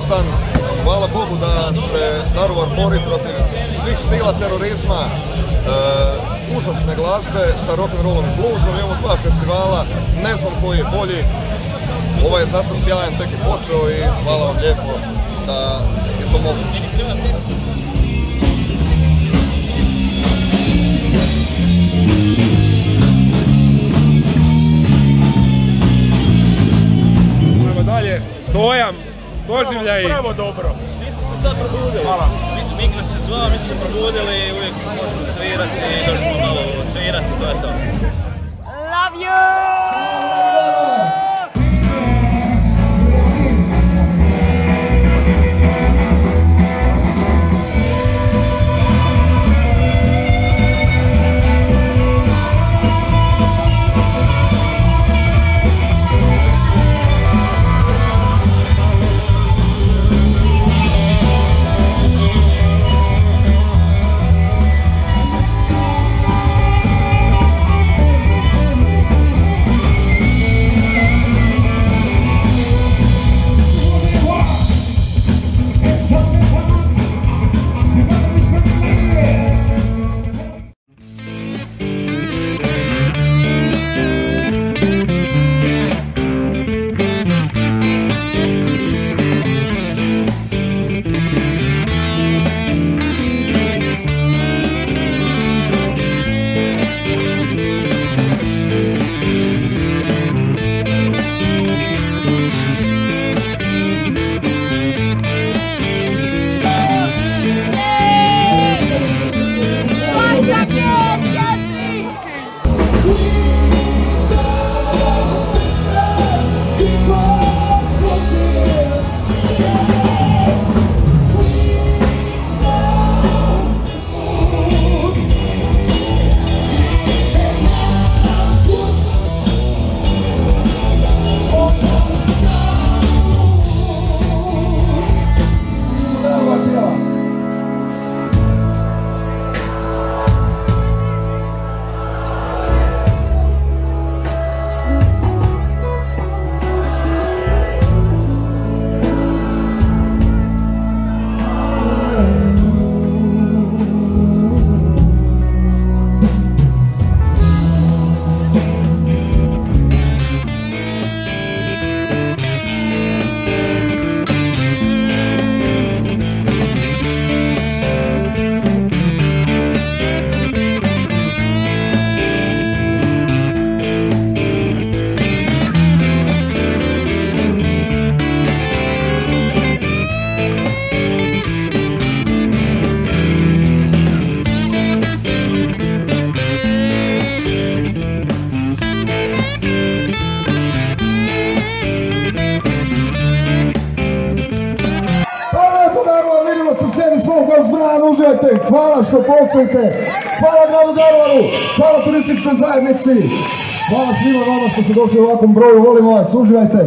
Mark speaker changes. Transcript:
Speaker 1: bolestan. Hvala Bogu da se Daruvar bori protiv svih sila terorizma, užasne glazbe sa rock'n'rollom i bluesom. Imamo dva festivala, ne znam koji je bolji. Ovaj je zasad sjajan, tek je počeo i hvala vam lijepo da je to moguće.
Speaker 2: Dalje, dojam, doživljaj.
Speaker 3: Pravo dobro.
Speaker 4: Mi smo se sad probudili.
Speaker 3: Hvala.
Speaker 4: Mik nas je zvao, mi smo se probudili i uvijek možemo svirati i došli smo malo svirati, to je to.
Speaker 5: Love you!
Speaker 6: Hvala što postojite, hvala gradu Daruvaru, hvala turističkoj zajednici, hvala svima vama što ste došli u ovakvom broju, volimo vas, uživajte!